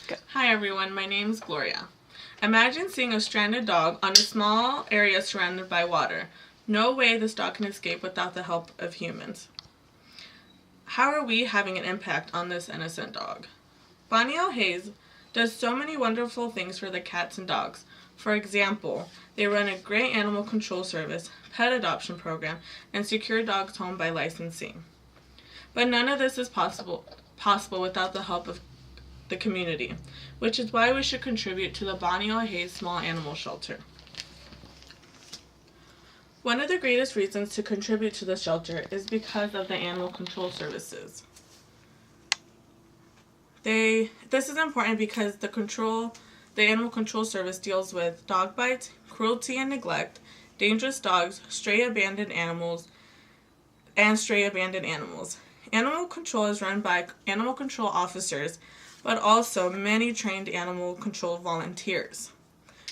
Go. Hi everyone, my name is Gloria. Imagine seeing a stranded dog on a small area surrounded by water. No way this dog can escape without the help of humans. How are we having an impact on this innocent dog? Bonnie L. Hayes does so many wonderful things for the cats and dogs. For example, they run a great animal control service, pet adoption program, and secure dogs home by licensing. But none of this is possible without the help of the community, which is why we should contribute to the Bonnie L. Hayes Small Animal Shelter. One of the greatest reasons to contribute to the shelter is because of the animal control services. This is important because the animal control service deals with dog bites, cruelty and neglect, dangerous dogs, stray abandoned animals. Animal control is run by animal control officers, but also many trained animal control volunteers.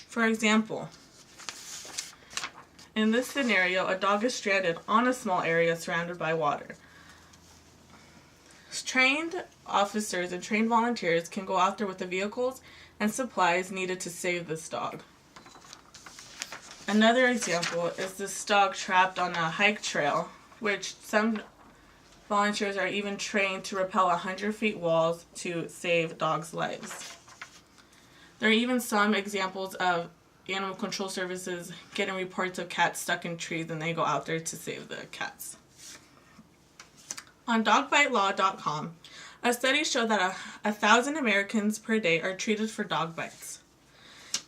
For example, in this scenario, a dog is stranded on a small area surrounded by water. Trained officers and trained volunteers can go out there with the vehicles and supplies needed to save this dog. Another example is this dog trapped on a hike trail, which some volunteers are even trained to rappel 100-feet walls to save dogs' lives. There are even some examples of animal control services getting reports of cats stuck in trees, and they go out there to save the cats. On dogbitelaw.com, a study showed that 1,000 Americans per day are treated for dog bites.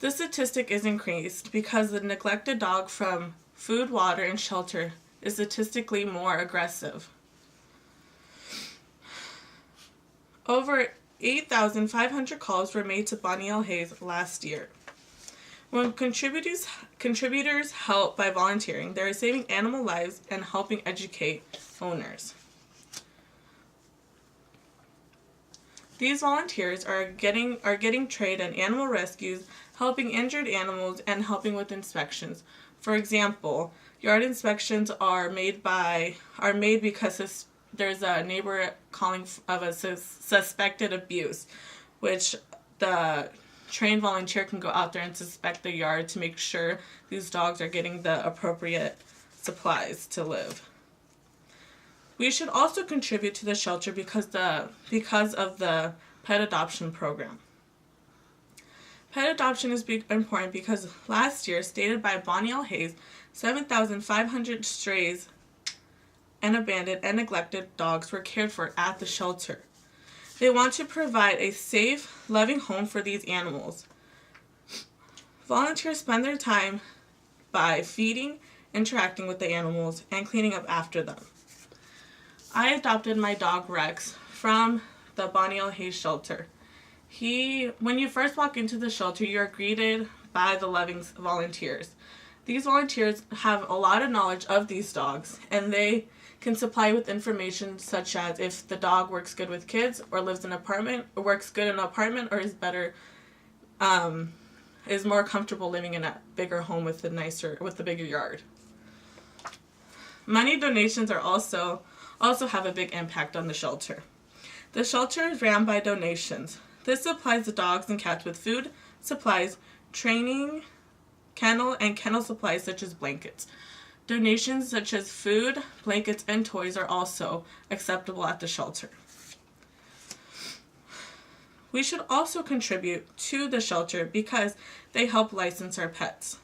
This statistic is increased because the neglected dog from food, water, and shelter is statistically more aggressive. Over 8,500 calls were made to Bonnie L. Hayes last year. When contributors help by volunteering, they are saving animal lives and helping educate owners. These volunteers are getting trained in animal rescues, helping injured animals, and helping with inspections. For example, yard inspections are made because there's a neighbor calling of a suspected abuse, which the trained volunteer can go out there and inspect the yard to make sure these dogs are getting the appropriate supplies to live. We should also contribute to the shelter because of the pet adoption program. Pet adoption is important because last year, stated by Bonnie L. Hayes, 7,500 strays and abandoned and neglected dogs were cared for at the shelter. They want to provide a safe, loving home for these animals. Volunteers spend their time by feeding, interacting with the animals, and cleaning up after them. I adopted my dog Rex from the Bonnie L. Hayes shelter. When you first walk into the shelter, you are greeted by the loving volunteers. These volunteers have a lot of knowledge of these dogs, and they can supply with information such as if the dog works good with kids, or lives in an apartment, or works good in an apartment, or is more comfortable living in a bigger home with a bigger yard. Money donations are also have a big impact on the shelter. The shelter is ran by donations. This supplies the dogs and cats with food, supplies, training, kennel supplies such as blankets. Donations such as food, blankets, and toys are also acceptable at the shelter. We should also contribute to the shelter because they help license our pets.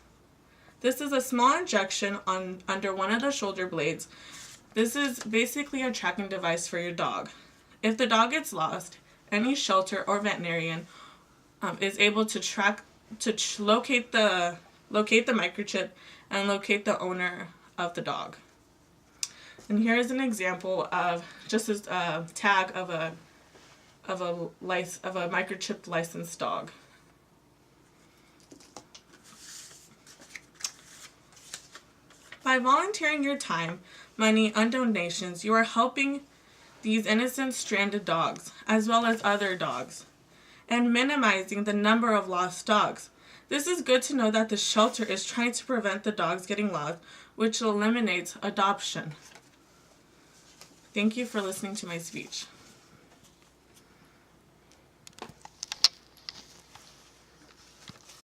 This is a small injection under one of the shoulder blades. This is basically a tracking device for your dog. If the dog gets lost, any shelter or veterinarian is able to locate the microchip and locate the owner of the dog. And here is an example of just a tag of a microchipped licensed dog. By volunteering your time, money, and donations, you are helping these innocent stranded dogs, as well as other dogs, and minimizing the number of lost dogs. This is good to know that the shelter is trying to prevent the dogs getting lost, which eliminates adoption. Thank you for listening to my speech.